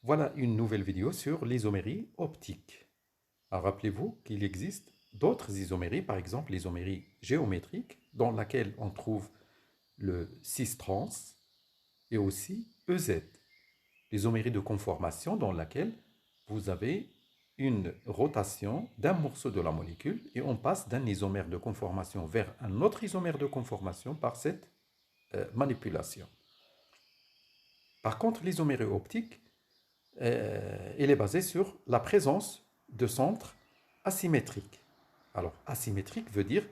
Voilà une nouvelle vidéo sur l'isomérie optique. Alors, rappelez-vous qu'il existe d'autres isoméries, par exemple l'isomérie géométrique, dans laquelle on trouve le cis-trans et aussi EZ. L'isomérie de conformation dans laquelle vous avez une rotation d'un morceau de la molécule et on passe d'un isomère de conformation vers un autre isomère de conformation par cette manipulation. Par contre, l'isomérie optique, elle est basée sur la présence de centres asymétriques. Alors, asymétrique veut dire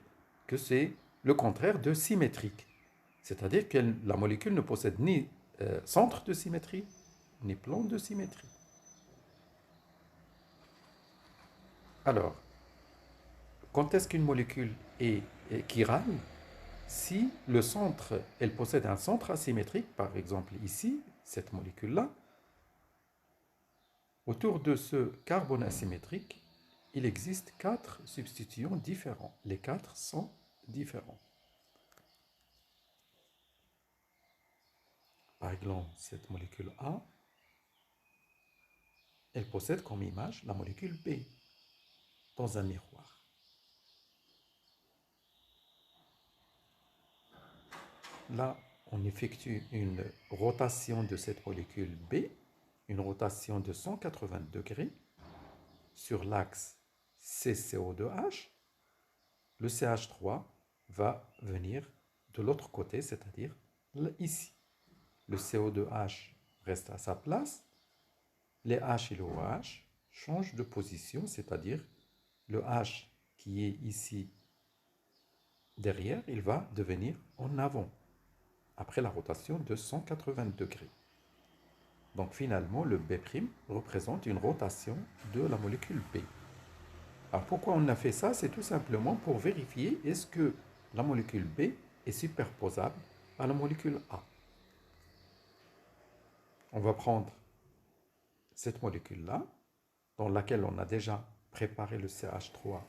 que c'est le contraire de symétrique. C'est-à-dire que la molécule ne possède ni centre de symétrie, ni plan de symétrie. Alors, quand est-ce qu'une molécule est chirale? Si le centre, elle possède un centre asymétrique, par exemple ici, cette molécule-là, autour de ce carbone asymétrique, il existe 4 substituants différents. Les 4 sont différents. Par exemple, cette molécule A, elle possède comme image la molécule B dans un miroir. Là, on effectue une rotation de cette molécule B, une rotation de 180 degrés sur l'axe CCO2H. Le CH3 va venir de l'autre côté, c'est-à-dire ici. Le CO2H reste à sa place. Les H et le OH changent de position, c'est-à-dire le H qui est ici derrière, il va devenir en avant, après la rotation de 180 degrés. Donc finalement, le B' représente une rotation de la molécule B. Alors pourquoi on a fait ça? C'est tout simplement pour vérifier est-ce que la molécule B est superposable à la molécule A. On va prendre cette molécule-là, dans laquelle on a déjà préparé le CH3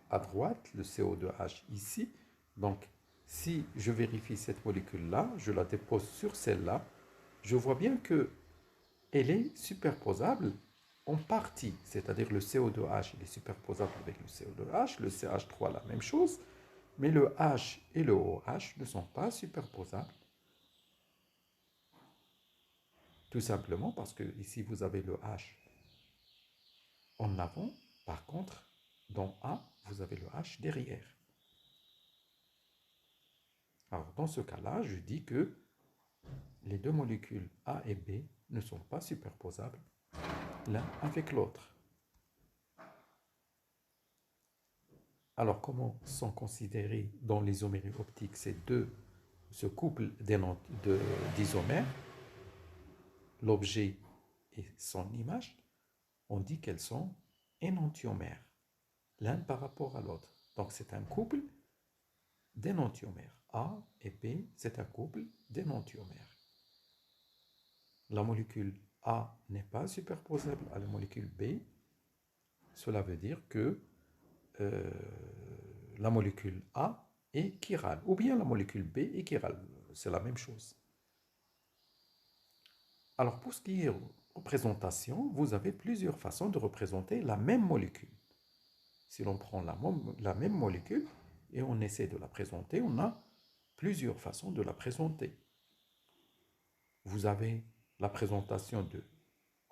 à droite, le CO2H ici. Donc, si je vérifie cette molécule-là, je la dépose sur celle-là, je vois bien qu'elle est superposable en partie, c'est-à-dire le CO2H il est superposable avec le CO2H, le CH3 la même chose, mais le H et le OH ne sont pas superposables. Tout simplement parce que ici vous avez le H en avant, par contre, dans A, vous avez le H derrière. Alors, dans ce cas-là, je dis que les deux molécules A et B ne sont pas superposables l'un avec l'autre. Alors, comment sont considérés dans l'isomérie optique ce couple d'isomères, l'objet et son image? On dit qu'elles sont énantiomères, l'un par rapport à l'autre. Donc, c'est un couple d'énantiomères. A et B, c'est un couple d'énantiomères. La molécule A n'est pas superposable à la molécule B. Cela veut dire que euh, la molécule A est chirale, ou bien la molécule B est chirale. C'est la même chose. Alors, pour ce qui est représentation, vous avez plusieurs façons de représenter la même molécule. Si l'on prend la même molécule et on essaie de la présenter, on a plusieurs façons de la présenter. Vous avez la présentation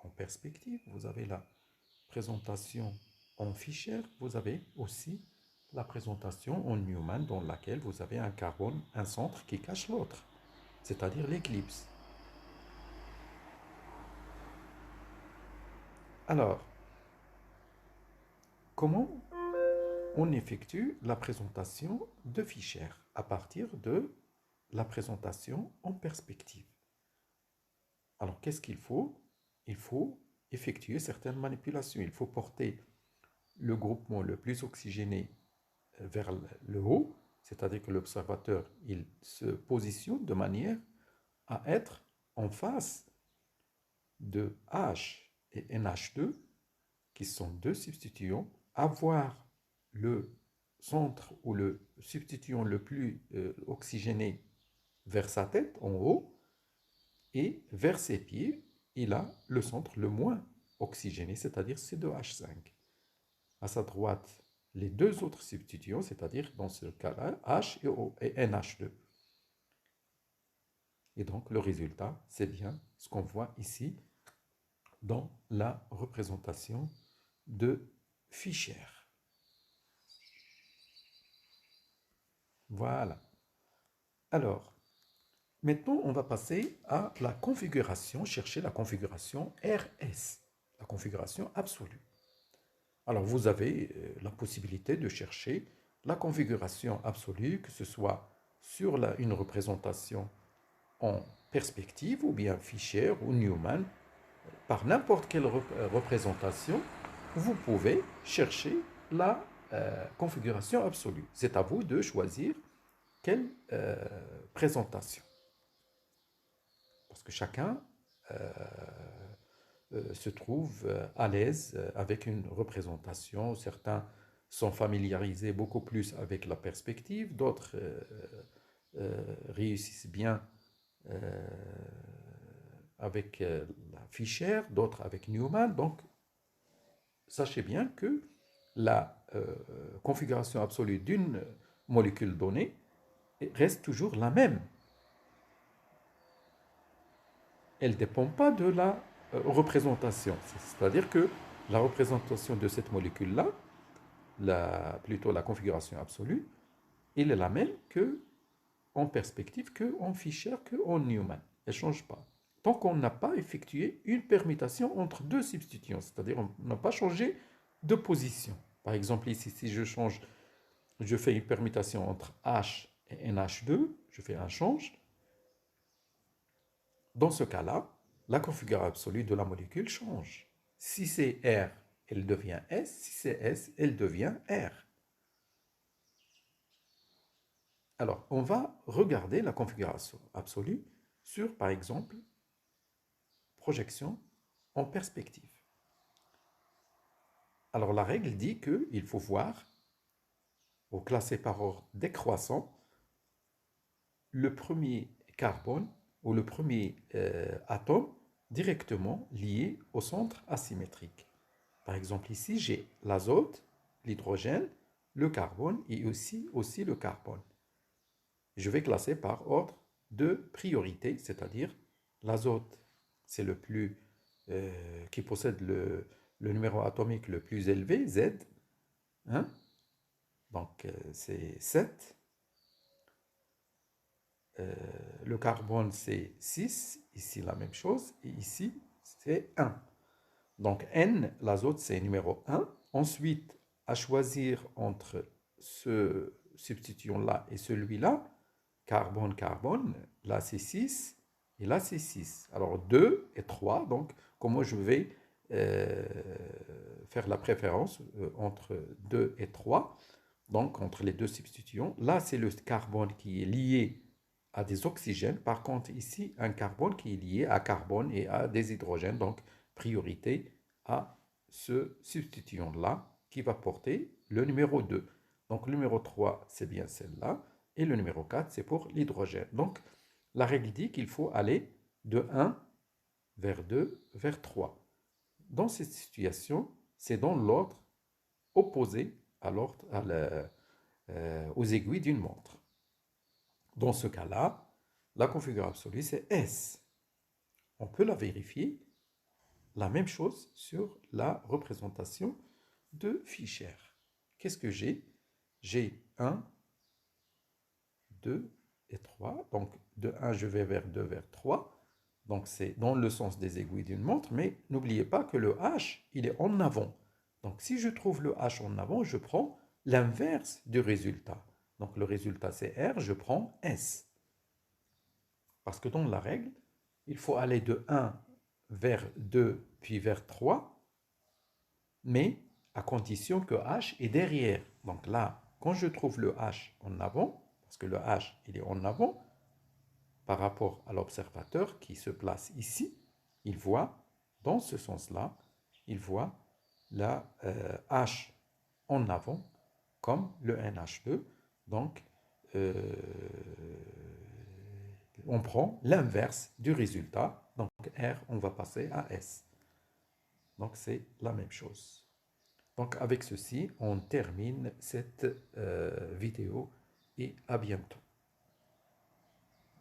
en perspective, vous avez la présentation en Fischer, vous avez aussi la présentation en Newman dans laquelle vous avez un carbone, un centre qui cache l'autre, c'est-à-dire l'éclipse. Alors, comment on effectue la présentation de Fischer à partir de la présentation en perspective? Alors, qu'est-ce qu'il faut? Il faut effectuer certaines manipulations. Il faut porter le groupement le plus oxygéné vers le haut, c'est-à-dire que l'observateur il se positionne de manière à être en face de H et NH2, qui sont deux substituants, avoir le centre ou le substituant le plus oxygéné vers sa tête, en haut, et vers ses pieds, il a le centre le moins oxygéné, c'est-à-dire C2H5. À sa droite, les deux autres substituants, c'est-à-dire dans ce cas-là, H et, O, et NH2. Et donc le résultat, c'est bien ce qu'on voit ici dans la représentation de Fischer. Voilà. Alors, maintenant, on va passer à la configuration, chercher la configuration RS, la configuration absolue. Alors, vous avez la possibilité de chercher la configuration absolue, que ce soit sur une représentation en perspective, ou bien Fischer ou Newman. Par n'importe quelle représentation, vous pouvez chercher la configuration absolue. C'est à vous de choisir quelle présentation. Parce que chacun se trouve à l'aise avec une représentation. Certains sont familiarisés beaucoup plus avec la perspective, d'autres réussissent bien avec la Fischer, d'autres avec Newman. Donc, sachez bien que la configuration absolue d'une molécule donnée reste toujours la même. Elle ne dépend pas de la représentation. C'est-à-dire que la représentation de cette molécule-là, plutôt la configuration absolue, elle est la même que en perspective, que en Fischer, que en Newman. Elle ne change pas. Tant qu'on n'a pas effectué une permutation entre deux substituants, c'est-à-dire on n'a pas changé de position. Par exemple, ici, si je fais une permutation entre H et NH2, je fais un change. Dans ce cas-là, la configuration absolue de la molécule change. Si c'est R, elle devient S. Si c'est S, elle devient R. Alors, on va regarder la configuration absolue sur, par exemple, projection en perspective. Alors, la règle dit qu'il faut voir, ou classer par ordre décroissant, le premier carbone ou le premier atome directement lié au centre asymétrique. Par exemple, ici, j'ai l'azote, l'hydrogène, le carbone et aussi le carbone. Je vais classer par ordre de priorité, c'est-à-dire l'azote, c'est le plus qui possède le numéro atomique le plus élevé, Z. Hein? Donc, c'est 7. Le carbone, c'est 6. Ici, la même chose. Et ici, c'est 1. Donc, N, l'azote, c'est numéro 1. Ensuite, à choisir entre ce substituant-là et celui-là, carbone, carbone, là c'est 6 et là c'est 6. Alors 2 et 3, donc comment je vais faire la préférence entre 2 et 3, donc entre les deux substituants. Là c'est le carbone qui est lié à des oxygènes, par contre ici un carbone qui est lié à carbone et à des hydrogènes, donc priorité à ce substituant-là qui va porter le numéro 2. Donc le numéro 3 c'est bien celle-là. Et le numéro 4, c'est pour l'hydrogène. Donc, la règle dit qu'il faut aller de 1 vers 2 vers 3. Dans cette situation, c'est dans l'ordre opposé à l'ordre, aux aiguilles d'une montre. Dans ce cas-là, la configuration absolue, c'est S. On peut la vérifier. La même chose sur la représentation de Fischer. Qu'est-ce que j'ai? J'ai 1, 2 et 3. Donc, de 1, je vais vers 2, vers 3. Donc, c'est dans le sens des aiguilles d'une montre. Mais n'oubliez pas que le H, il est en avant. Donc, si je trouve le H en avant, je prends l'inverse du résultat. Donc, le résultat, c'est R, je prends S. Parce que dans la règle, il faut aller de 1 vers 2, puis vers 3, mais à condition que H est derrière. Donc là, quand je trouve le H en avant, parce que le H, il est en avant, par rapport à l'observateur qui se place ici, il voit, dans ce sens-là, il voit la H en avant comme le NH2. Donc, on prend l'inverse du résultat. Donc R, on va passer à S. Donc c'est la même chose. Donc avec ceci, on termine cette vidéo et à bientôt.